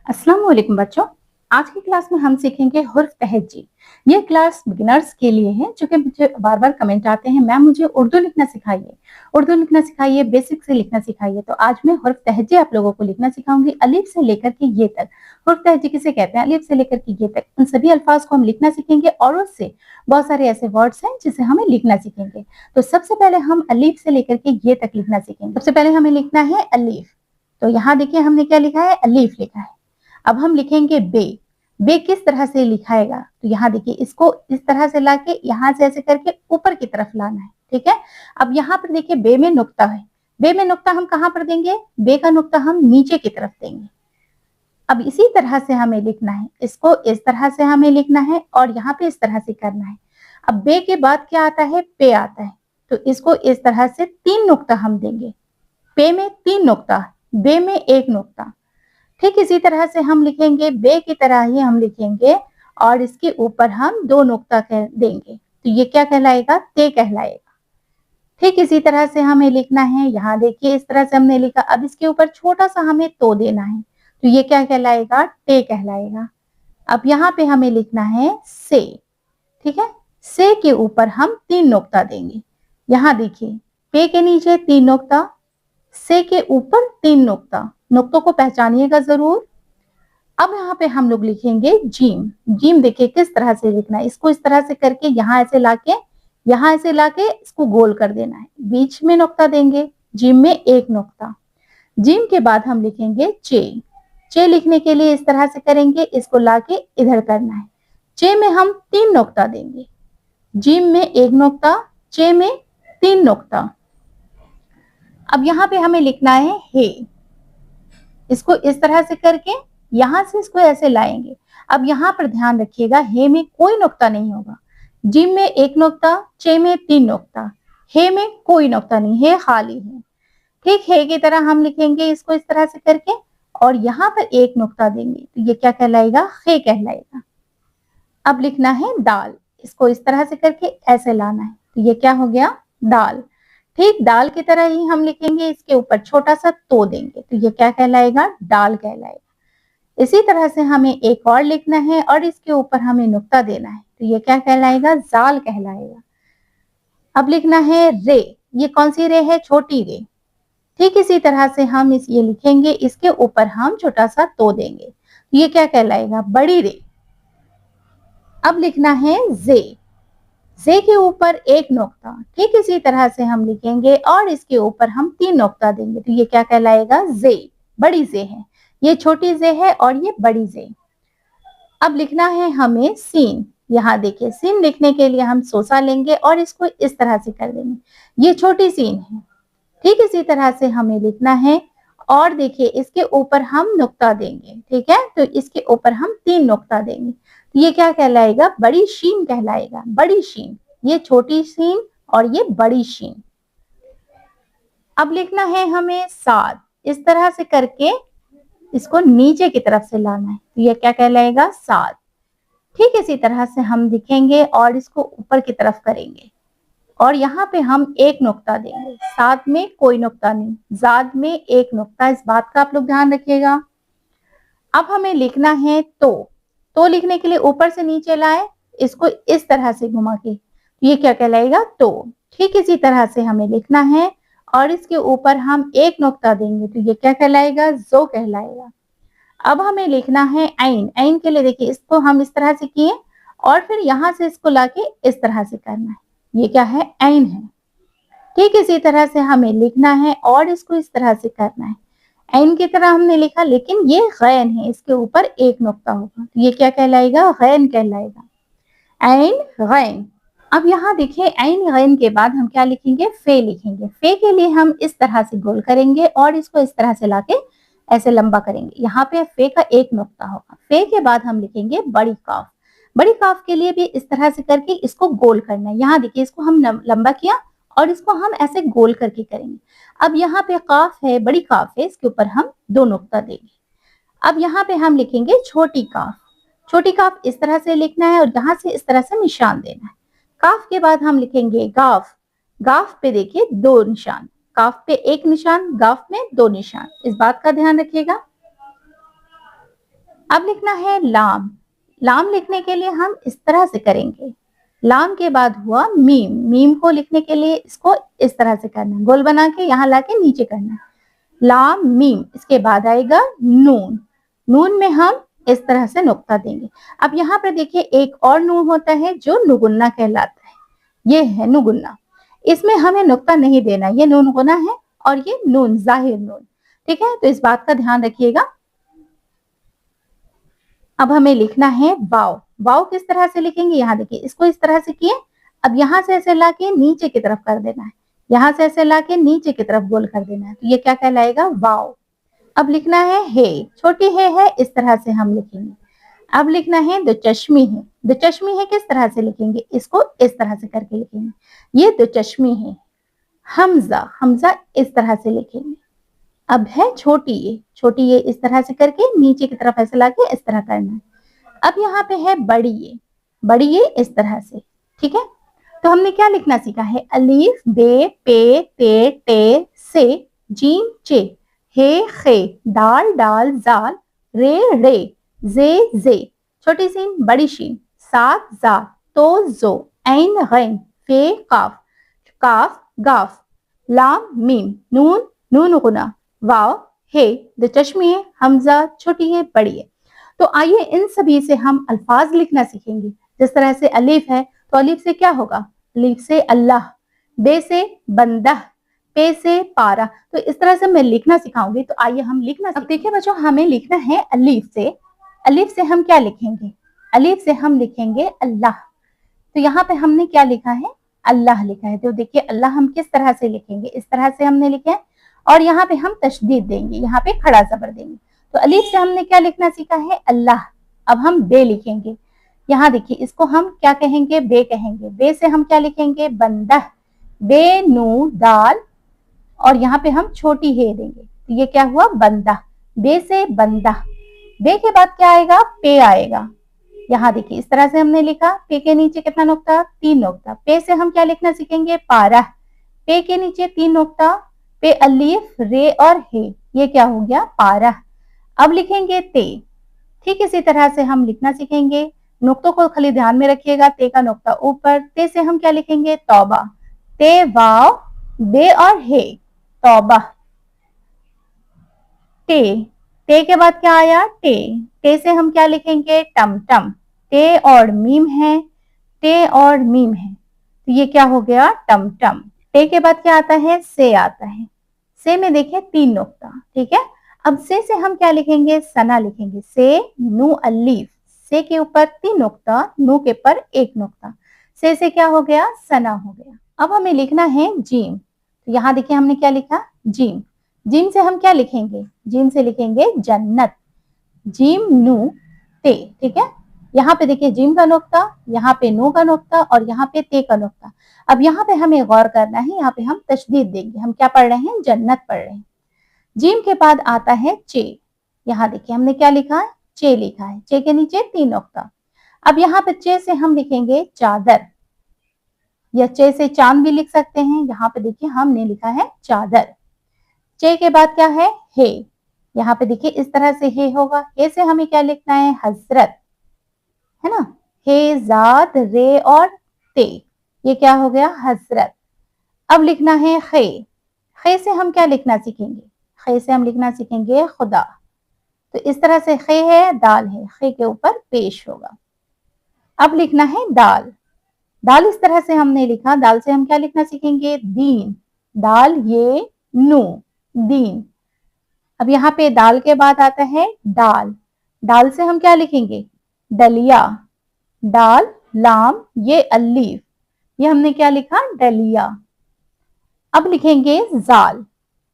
अस्सलाम वालेकुम बच्चों। आज की क्लास में हम सीखेंगे हुर्फ तहज्जी। ये क्लास बिगिनर्स के लिए है, जो कि मुझे बार बार कमेंट आते हैं, मैम मुझे उर्दू लिखना सिखाइए, बेसिक से लिखना सिखाइए। तो आज मैं हुर्फ तहज्जी आप लोगों को लिखना सिखाऊंगी, अलिफ से लेकर के ये तक। हुर्फ तहज्जी किसे कहते हैं? अलिफ से लेकर के ये तक उन सभी अल्फाज को हम लिखना सीखेंगे और उससे बहुत सारे ऐसे वर्ड्स हैं जिसे हमें लिखना सीखेंगे। तो सबसे पहले हम अलिफ से लेकर के ये तक लिखना सीखेंगे। सबसे पहले हमें लिखना है अलिफ। तो यहाँ देखिए हमने क्या लिखा है? अलिफ लिखा है। अब हम लिखेंगे बे। बे किस तरह से लिखाएगा? तो यहाँ देखिए, इसको इस तरह से लाके यहाँ से ऐसे करके ऊपर की तरफ लाना है, ठीक है। अब यहाँ पर देखिए बे में नुक्ता है। बे में नुक्ता हम कहाँ पर देंगे? बे का नुक्ता हम नीचे की तरफ देंगे। अब इसी तरह से हमें लिखना है, इसको इस तरह से हमें लिखना है और यहाँ पे इस तरह से करना है। अब बे के बाद क्या आता है? पे आता है। तो इसको इस तरह से 3 नुक्ता हम देंगे। पे में 3 नुक्ता, बे में 1 नुक्ता। ठीक इसी तरह से हम लिखेंगे, बे की तरह ही हम लिखेंगे और इसके ऊपर हम 2 नुक्ता देंगे। तो ये क्या कहलाएगा? ते कहलाएगा। ठीक इसी तरह से हमें लिखना है। यहाँ देखिए इस तरह से हमने लिखा। अब इसके ऊपर छोटा सा हमें तो देना है, तो ये क्या कहलाएगा? टे कहलाएगा। अब यहाँ पे हमें लिखना है से, ठीक है। से के ऊपर हम 3 नुक्ता देंगे। यहाँ देखिए, पे के नीचे 3 नुक्ता, से के ऊपर 3 नुक्ता। नुक्तों को पहचानिएगा जरूर। अब यहाँ पे हम लोग लिखेंगे जीम। जीम देखिए किस तरह से लिखना है। इसको इस तरह से करके यहाँ ऐसे लाके इसको गोल कर देना है। बीच में नुक्ता देंगे, जीम में 1 नुक्ता। जीम के बाद हम लिखेंगे चे। चे लिखने के लिए इस तरह से करेंगे, इसको लाके इधर करना है। चे में हम 3 नुक्ता देंगे। जीम में 1 नुक्ता, चे में 3 नुक्ता। अब यहाँ पे हमें लिखना है हे। इसको इस तरह से करके यहां से इसको ऐसे लाएंगे। अब यहाँ पर ध्यान रखिएगा, हे में कोई नुक्ता नहीं होगा। जिम में 1 नुक्ता, चे में 3 नुक्ता, हे में कोई नुक्ता नहीं, हे खाली है। ठीक हे की तरह हम लिखेंगे इसको इस तरह से करके और यहाँ पर 1 नुक्ता देंगे। तो ये क्या कहलाएगा? हे कहलाएगा। अब लिखना है दाल। इसको इस तरह से करके ऐसे लाना है। तो ये क्या हो गया? दाल। ठीक दाल की तरह ही हम लिखेंगे, इसके ऊपर छोटा सा तो देंगे। तो ये क्या कहलाएगा? डाल कहलाएगा। इसी तरह से हमें एक और लिखना है और इसके ऊपर हमें नुक्ता देना है। तो ये क्या कहलाएगा? जाल कहलाएगा। अब लिखना है रे। ये कौन सी रे है? छोटी रे। ठीक इसी तरह से हम ये लिखेंगे, इसके ऊपर हम छोटा सा तो देंगे। तो ये क्या कहलाएगा? बड़ी रे। अब लिखना है जे। जे के ऊपर 1 नुक्ता। ठीक इसी तरह से हम लिखेंगे और इसके ऊपर हम 3 नुक्ता देंगे। तो ये क्या कहलाएगा? जे। बड़ी जे है। ये छोटी जे है और ये बड़ी जे। अब लिखना है हमें सीन। यहाँ देखिए, सीन लिखने के लिए हम सोसा लेंगे और इसको इस तरह से कर देंगे। ये छोटी सीन है। ठीक इसी तरह से हमें लिखना है और देखिए इसके ऊपर हम नुक्ता देंगे, ठीक है। तो इसके ऊपर हम 3 नुक्ता देंगे। ये क्या कहलाएगा? बड़ी शीन कहलाएगा। बड़ी शीन। ये छोटी शीन और ये बड़ी शीन। अब लिखना है हमें साद। इस तरह से करके इसको नीचे की तरफ से लाना है। तो ये क्या कहलाएगा? साद। ठीक इसी तरह से हम लिखेंगे और इसको ऊपर की तरफ करेंगे और यहाँ पे हम 1 नुक्ता देंगे। साद में कोई नुक्ता नहीं, जाद में 1 नुक्ता। इस बात का आप लोग ध्यान रखिएगा। अब हमें लिखना है तो लिखने के लिए ऊपर से नीचे लाए, इसको इस तरह से घुमा के। ये क्या कहलाएगा? तो। ठीक इसी तरह से हमें लिखना है और इसके ऊपर हम 1 नुक्ता देंगे। तो ये क्या कहलाएगा? जो कहलाएगा। अब हमें लिखना है ऐन। ऐन के लिए देखिए, इसको हम इस तरह से किए और फिर यहाँ से इसको लाके इस तरह से करना है। ये क्या है? ऐन है। ठीक इसी तरह से हमें लिखना है और इसको इस तरह से करना है। ऐन की तरह हमने लिखा, लेकिन ये गैन है, इसके ऊपर 1 नुक्ता होगा। तो ये क्या कहलाएगा? गैन कहलाएगा। ऐन गैन। अब यहाँ देखिए, ऐन गैन के बाद हम क्या लिखेंगे? फे लिखेंगे। फे के लिए हम इस तरह से गोल करेंगे और इसको इस तरह से लाके ऐसे लंबा करेंगे। यहाँ पे फे का 1 नुक्ता होगा। फे के बाद हम लिखेंगे बड़ी काफ। बड़ी काफ के लिए भी इस तरह से करके इसको गोल करना है। यहाँ देखिए, इसको हम लंबा किया और इसको हम ऐसे गोल करके करेंगे। अब यहाँ पे काफ है, बड़ी काफ है, इसके ऊपर हम 2 नुक्ता देंगे। अब यहाँ पे हम लिखेंगे छोटी काफ। छोटी काफ इस तरह से लिखना है और यहाँ से इस तरह से निशान देना है। काफ के बाद हम लिखेंगे गाफ। गाफ पे देखिए 2 निशान। काफ पे 1 निशान, गाफ में 2 निशान। इस बात का ध्यान रखिएगा। अब लिखना है लाम। लाम लिखने के लिए हम इस तरह से करेंगे। लाम के बाद हुआ मीम। मीम को लिखने के लिए इसको इस तरह से करना है, गोल बना के यहाँ लाके नीचे करना है। लाम मीम। इसके बाद आएगा नून। नून में हम इस तरह से नुक्ता देंगे। अब यहाँ पर देखिए एक और नून होता है जो नुगुन्ना कहलाता है। ये है नुगुन्ना। इसमें हमें नुक्ता नहीं देना, ये नून गुना है और ये नून जाहिर नून। ठीक है, तो इस बात का ध्यान रखिएगा। अब हमें लिखना है वाव। वाव किस तरह से लिखेंगे, यहाँ देखिए इसको इस तरह से किए। अब यहाँ से ऐसे लाके नीचे की तरफ कर देना है, यहाँ से ऐसे लाके नीचे की तरफ गोल कर देना है, तो ये क्या कहलाएगा, वाव। अब लिखना है छोटी है इस तरह से हम लिखेंगे। अब लिखना है दो चश्मी है। दो चश्मी है किस तरह से लिखेंगे, इसको इस तरह से करके लिखेंगे, ये दो चश्मी है। हमजा, हमजा इस तरह से लिखेंगे। अब है छोटी ये इस तरह से करके नीचे की तरफ ऐसे लाके इस तरह करना है। अब यहाँ पे है बड़ी ये इस तरह से। ठीक है, तो हमने क्या लिखना सीखा है, अलीफ बे पे ते टे से जीम चे हे खे दाल डाल जाल रे रे जे छोटी सीन बड़ी शीन सात जा तो जो ऐन गैन फे काफ काफ गाफ लाम मीम नून नून गुना वाव हे दो चश्मी है, हमजा छोटी है बड़ी है। तो आइए इन सभी से हम अल्फाज लिखना सीखेंगे। जिस तरह से अलीफ है तो अलीफ से क्या होगा, अलीफ से अल्लाह, बे से बंदा, पे से पारा। तो इस तरह से मैं लिखना सिखाऊंगी, तो आइए हम लिखना। अब देखिए बच्चों, हमें लिखना है अलीफ से। अलीफ से हम क्या लिखेंगे, अलीफ से हम लिखेंगे अल्लाह। तो यहाँ पे हमने क्या लिखा है, अल्लाह लिखा है। तो देखिए अल्लाह हम किस तरह से लिखेंगे, इस तरह से हमने लिखा है और यहाँ पे हम तशदीद देंगे, यहाँ पे खड़ा जबर देंगे। तो अलीफ से हमने क्या लिखना सीखा है, अल्लाह। अब हम बे लिखेंगे, यहाँ देखिए इसको हम क्या कहेंगे, बे कहेंगे। बे से हम क्या लिखेंगे, बंदा, बे नू दाल और यहाँ पे हम छोटी हे देंगे, तो ये क्या हुआ, बंदा। बे से बंदा। बे के बाद क्या आएगा, पे आएगा। यहाँ देखिए इस तरह से हमने लिखा, पे के नीचे कितना नुक्ता, 3 नुक्ता। पे से हम क्या लिखना सीखेंगे, पारा। पे के नीचे 3 नुक्ता, पे अलीफ रे और हे, ये क्या हो गया, पारा। अब लिखेंगे ते। ठीक इसी तरह से हम लिखना सीखेंगे। नुक्तों को खाली ध्यान में रखिएगा, ते का नुक्ता ऊपर। ते से हम क्या लिखेंगे, तौबा। ते वाव बे और हे, तौबा। ते के बाद क्या आया, टे से हम क्या लिखेंगे, टमटम। टे और मीम है, टे और मीम है, तो ये क्या हो गया, टमटम। टे के बाद क्या आता है, से आता है। से में देखिए 3 नुक्ता। ठीक है, अब से हम क्या लिखेंगे, सना लिखेंगे। से नू अलीफ, से के ऊपर 3 नुक्ता, नू के ऊपर 1 नुक्ता। से क्या हो गया, सना हो गया। अब हमें लिखना है जीम। तो यहाँ देखिए हमने क्या लिखा, जीम। जीम से हम क्या लिखेंगे, जीम से लिखेंगे जन्नत। जीम नू ते। ठीक है, यहाँ पे देखिए जीम का नुक्ता, यहाँ पे नू का नुक्ता और यहाँ पे ते का नुक्ता। अब यहाँ पे हमें गौर करना है, यहाँ पे हम तशदीद देंगे। हम क्या पढ़ रहे हैं, जन्नत पढ़ रहे हैं। जीम के बाद आता है चे। यहाँ देखिए हमने क्या लिखा है, चे लिखा है। चे के नीचे 3 नुक्ता। अब यहाँ पे चे से हम लिखेंगे चादर, या चे से चांद भी लिख सकते हैं। यहाँ पे देखिए हमने लिखा है चादर। चे के बाद क्या है, हे। यहाँ पे देखिए इस तरह से हे होगा। हे से हमें क्या लिखना है, हजरत, है ना। हे जाद रे और ते, ये क्या हो गया, हजरत। अब लिखना है खे। खे से हम क्या लिखना सीखेंगे, खे से हम लिखना सीखेंगे खुदा। तो इस तरह से खे है, दाल है, खे के ऊपर पेश होगा। अब लिखना है दाल। दाल इस तरह से हमने लिखा। दाल से हम क्या लिखना सीखेंगे, दीन। दाल ये नू, दीन। अब यहाँ पे दाल के बाद आता है दाल। दाल से हम क्या लिखेंगे, डलिया। दाल लाम ये अलीफ, ये हमने क्या लिखा, डलिया। अब लिखेंगे जाल।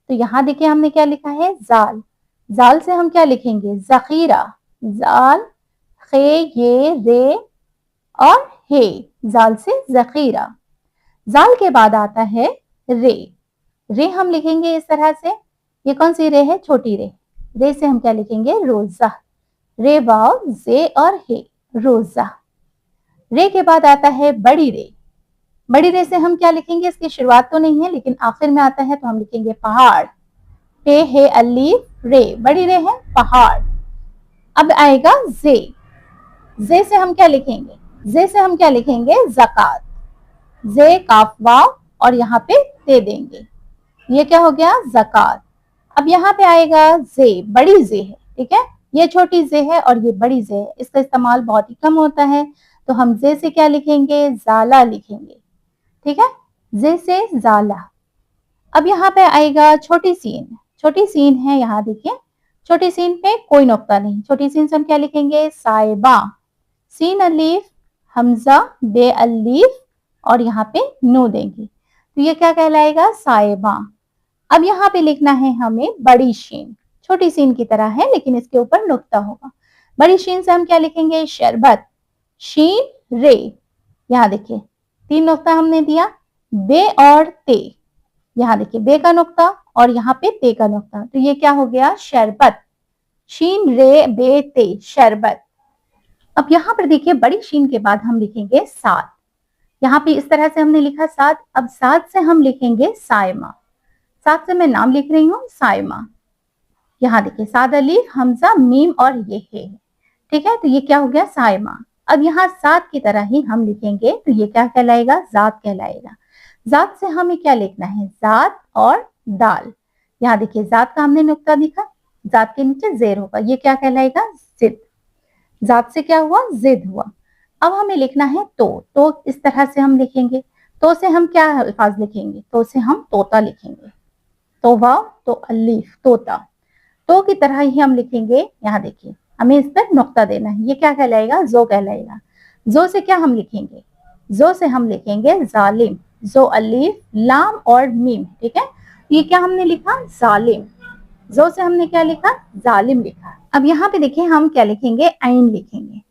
तो यहाँ देखिए हमने क्या लिखा है, जाल। जाल से हम क्या लिखेंगे, जखीरा। जाल खे ये रे और हे, जाल से जखीरा। जाल के बाद आता है रे। रे हम लिखेंगे इस तरह से। ये कौन सी रे है, छोटी रे। रे से हम क्या लिखेंगे, रोजा। रे वाव जे और हे, रोजा। रे के बाद आता है बड़ी रे। बड़ी रे से हम क्या लिखेंगे, इसकी शुरुआत तो नहीं है लेकिन आखिर में आता है, तो हम लिखेंगे पहाड़। पे है अलीफ रे, बड़ी रे है पहाड़। अब आएगा जे। जे से हम क्या लिखेंगे? जे से हम क्या लिखेंगे? ज़कात। जे काफ वाव और यहाँ पे ते देंगे, ये क्या हो गया? ज़कात। अब यहाँ पे आएगा जे, बड़ी जे है, ठीक है, ये छोटी जे है और ये बड़ी जे है, इसका इस्तेमाल बहुत ही कम होता है, तो हम जे से क्या लिखेंगे? ज़ाला लिखेंगे, ठीक है, जे से ज़ाला। अब यहाँ पे आएगा छोटी सीन। छोटी सीन है, यहाँ देखिए, छोटी सीन पे कोई नुक्ता नहीं, छोटी सीन से हम क्या लिखेंगे? साइबा। सीन अलीफ, हमजा, बे अलीफ और यहाँ पे नू देंगे, तो ये क्या कहलाएगा? साइबा। अब यहाँ पे लिखना है हमें बड़ी शीन, छोटी सीन की तरह है लेकिन इसके ऊपर नुक्ता होगा। बड़ी शीन से हम क्या लिखेंगे? शरबत। शीन रे, यहाँ देखिए 3 नुक्ता हमने दिया, बे और ते, यहाँ देखिए बे का नुक्ता और यहाँ पे ते का नुक्ता, तो ये क्या हो गया? शरबत। शीन रे बे ते, शरबत। अब यहाँ पर देखिए बड़ी शीन के बाद हम लिखेंगे सात, यहाँ पे इस तरह से हमने लिखा सात। अब सात से हम लिखेंगे साइमा। सात से मैं नाम लिख रही हूँ, साइमा। यहाँ देखिए साद अलीफ, हमजा, मीम और ये है, ठीक है, तो ये क्या हो गया? साइमा। अब यहाँ सात की तरह ही हम लिखेंगे, तो ये क्या कहलाएगा? जात कहलाएगा। जात से हमें क्या लिखना है? जात और दाल। यहाँ देखिए जात का हमने नुक्ता दिखा, जात के नीचे जेर होगा, ये क्या कहलाएगा? जिद। जात से क्या हुआ? जिद हुआ। अब हमें लिखना है तो इस तरह से हम लिखेंगे। तो से हम क्या अल्फाज लिखेंगे? तो से हम तोता लिखेंगे, तो वाव तो अलीफ, तोता। तो की तरह ही हम लिखेंगे, यहाँ देखिए हमें इस पर नुक्ता देना है, ये क्या कहलाएगा? जो कहलाएगा। जो से क्या हम लिखेंगे? जो से हम लिखेंगे जालिम। जो अलीफ, लाम और मीम, ठीक है, ये क्या हमने लिखा? जालिम। जो से हमने क्या लिखा? जालिम लिखा। अब यहाँ पे देखिए हम क्या लिखेंगे? ऐन लिखेंगे।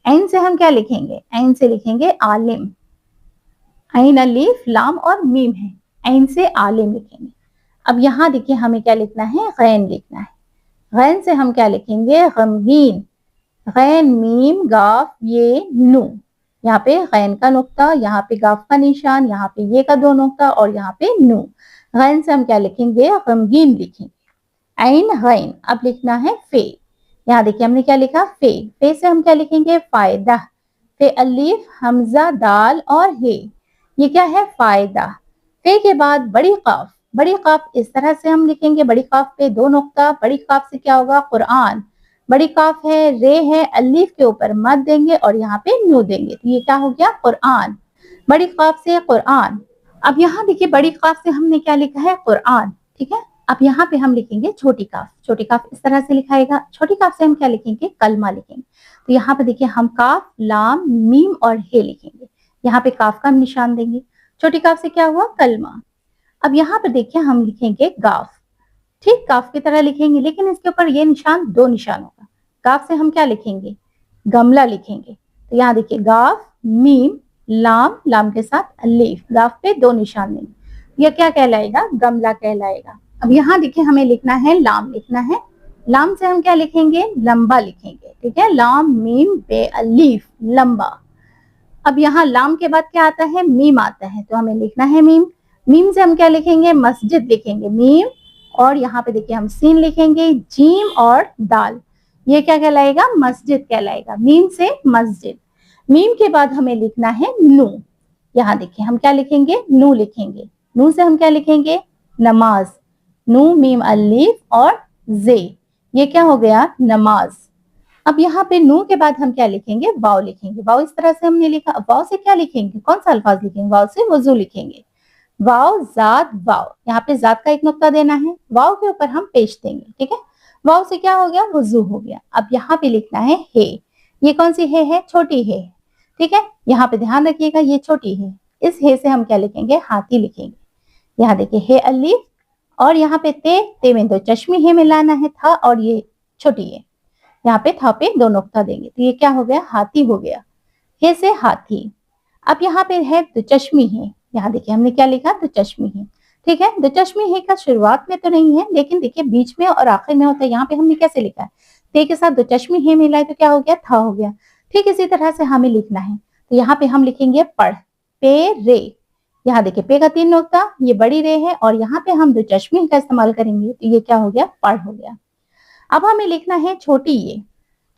ऐन से हम क्या लिखेंगे? ऐन से लिखेंगे आलिम। ऐन अलीफ, लाम और मीम है, ऐन से आलिम लिखेंगे। अब यहाँ देखिए हमें क्या लिखना है? गैन लिखना है। गैन से हम क्या लिखेंगे? गमगीन। गैन मीम गाफ ये नू, यहाँ पे गैन का नुक्ता, यहाँ पे गाफ का निशान, यहाँ पे ये का 2 नुक्ता और यहाँ पे नू। गैन से हम क्या लिखेंगे? गमगीन लिखेंगे। ऐन गैन। अब लिखना है फे। यहाँ देखिए हमने क्या लिखा? फे। फे से हम क्या लिखेंगे? फायदा। फे अलीफ, हमजा, दाल और हे, ये क्या है? फायदा। फे के बाद बड़ी काफ। बड़ी काफ इस तरह से हम लिखेंगे, बड़ी काफ पे 2 नुक्ता, बड़ी काफ से क्या होगा? कुरान। बड़ी काफ है, रे है, अलीफ के ऊपर मद देंगे और यहाँ पे नू देंगे, तो ये क्या हो गया? कुरान। बड़ी काफ से कुरान। अब यहाँ देखिए बड़ी काफ से हमने क्या लिखा है? कुरान, ठीक है। अब यहाँ पे हम लिखेंगे छोटी काफ। छोटी काफ इस तरह से लिखाएगा। छोटी काफ से हम क्या लिखेंगे? कलमा लिखेंगे, तो यहाँ पे देखिए हम काफ, लाम, मीम और हे लिखेंगे, यहाँ पे काफ का निशान देंगे। छोटी काफ से क्या हुआ? कलमा। अब यहाँ पर देखिए हम लिखेंगे गाफ, ठीक काफ की तरह लिखेंगे लेकिन इसके ऊपर ये निशान 2 निशान होगा। गाफ से हम क्या लिखेंगे? गमला लिखेंगे, तो यहाँ देखिए गाफ, मीम, लाम, लाम के साथ अलीफ, गाफ पे 2 निशान देंगे, यह क्या कहलाएगा? गमला कहलाएगा। अब यहाँ देखिए हमें लिखना है, लाम लिखना है। लाम से हम क्या लिखेंगे? लंबा लिखेंगे, ठीक है, लाम मीम बे अलीफ, लंबा। अब यहाँ लाम के बाद क्या आता है? मीम आता है, तो हमें लिखना है मीम। मीम से हम क्या लिखेंगे? मस्जिद लिखेंगे, मीम, और यहाँ पे देखिए हम सीन लिखेंगे, जीम और दाल, ये क्या कहलाएगा? मस्जिद कहलाएगा। मीम से मस्जिद। मीम के बाद हमें लिखना है नू। यहाँ देखिए हम क्या लिखेंगे? नू लिखेंगे। नू से हम क्या लिखेंगे? नमाज। नू मीम अलीफ और जे, ये क्या हो गया? नमाज। अब यहाँ पे नू के बाद हम क्या लिखेंगे? वाव लिखेंगे। वाव इस तरह से हमने लिखा। वाव से क्या लिखेंगे? कौन सा अल्फाज लिखेंगे? वाव से वजू लिखेंगे। वाव, जात, वाव, यहाँ पे जात का एक नुक्ता देना है, वाव के ऊपर हम पेश देंगे, ठीक है। वाव से क्या हो गया? वजू हो गया। अब यहाँ पे लिखना है हे। ये कौन सी हे है? छोटी हे, ठीक है, यहाँ पे ध्यान रखिएगा ये छोटी है। इस हे से हम क्या लिखेंगे? हाथी लिखेंगे। यहाँ देखिए हे अलीफ और यहाँ पे ते में 2 चश्मी हे मिलाना है, था और ये छोटी है, यहाँ पे था पे 2 नुक्ता देंगे, तो ये क्या हो गया? हाथी हो गया। हे से हाथी। अब यहाँ पे है 2 चश्मी है, यहाँ देखिए हमने क्या लिखा? 2 चश्मी है, ठीक है। 2 चश्मी है का शुरुआत में तो नहीं है लेकिन देखिए बीच में और आखिर में होता है। यहाँ पे हमने कैसे लिखा है? ते के साथ 2 चश्मी है मिलाए तो क्या हो गया? था हो गया। ठीक इसी तरह से हमें लिखना है, तो यहाँ पे हम लिखेंगे पढ़, पे रे। यहाँ देखिए पे का 3 नुक्ता, ये बड़ी रे है और यहाँ पे हम 2 चश्मी का इस्तेमाल करेंगे, तो ये क्या हो गया? पढ़ हो गया। अब हमें लिखना है छोटी ये।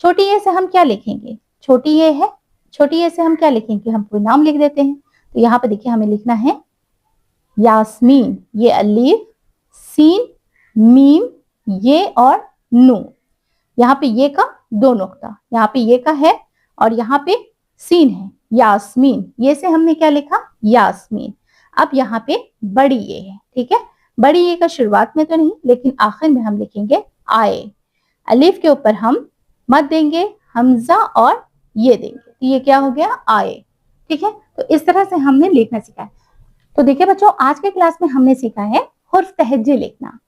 छोटी ए से हम क्या लिखेंगे, छोटी ए है, छोटी ए से हम क्या लिखेंगे, हम कोई नाम लिख देते हैं। तो यहाँ पे देखिए हमें लिखना है यास्मीन, ये अलीफ, सीन, मीम, ये और नू। यहाँ पे ये का 2 नुक्ता, यहाँ पे ये का है और यहाँ पे सीन है, यास्मीन। ये से हमने क्या लिखा, यास्मीन। अब यहाँ पे बड़ी ये है, ठीक है। बड़ी ये का शुरुआत में तो नहीं, लेकिन आखिर में हम लिखेंगे आए। अलीफ के ऊपर हम मत देंगे, हमजा और ये देंगे, तो ये क्या हो गया, आए। ठीक है, तो इस तरह से हमने लिखना सीखा है। तो देखिए बच्चों, आज के क्लास में हमने सीखा है हुर्फ तहज्जी लिखना।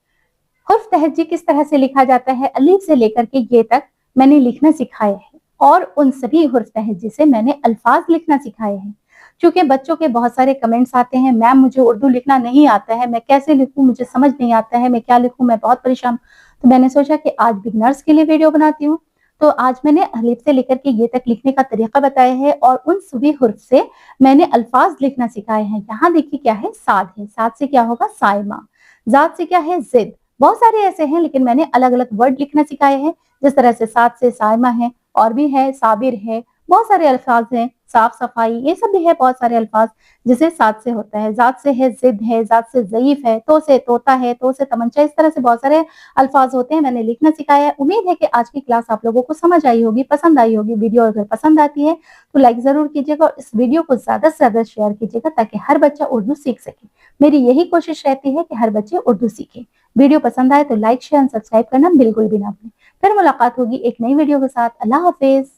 हुर्फ तहज्जी किस तरह से लिखा जाता है, अलीफ से लेकर के ये तक मैंने लिखना सिखाया है, और उन सभी हुर्फ तहज्जी से मैंने अल्फाज लिखना सिखाए हैं। क्योंकि बच्चों के बहुत सारे कमेंट्स आते हैं, मैम मुझे उर्दू लिखना नहीं आता है, मैं कैसे लिखूं, मुझे समझ नहीं आता है, मैं क्या लिखूं, मैं बहुत परेशान। तो मैंने सोचा कि आज बिगनर्स के लिए वीडियो बनाती हूँ। तो आज मैंने अलीफ से लेकर के ये तक लिखने का तरीका बताया है, और उन सभी हुर्फ से मैंने अल्फाज लिखना सिखाए हैं। यहाँ देखिए क्या है, साद है, साद से क्या होगा, साइमा। जाद से क्या है, जिद। बहुत सारे ऐसे हैं, लेकिन मैंने अलग अलग वर्ड लिखना सिखाए हैं। जिस तरह से साद से साइमा है, और भी है, साबिर है, बहुत सारे अल्फाज हैं, साफ सफाई, ये सब भी है बहुत सारे अल्फाज जिसे साद से होता है। जाद से है, जिद है, जाद से ज़ईफ है, तो से तोता है, तो से तमंचा, इस तरह से बहुत सारे अल्फाज होते हैं, मैंने लिखना सिखाया है। उम्मीद है कि आज की क्लास आप लोगों को समझ आई होगी, पसंद आई होगी। वीडियो अगर पसंद आती है तो लाइक जरूर कीजिएगा, और इस वीडियो को ज्यादा से ज्यादा शेयर कीजिएगा, ताकि हर बच्चा उर्दू सीख सके। मेरी यही कोशिश रहती है कि हर बच्चे उर्दू सीखे। वीडियो पसंद आए तो लाइक, शेयर, सब्सक्राइब करना बिल्कुल भी ना भूलें। फिर मुलाकात होगी एक नई वीडियो के साथ। अल्लाह हाफिज।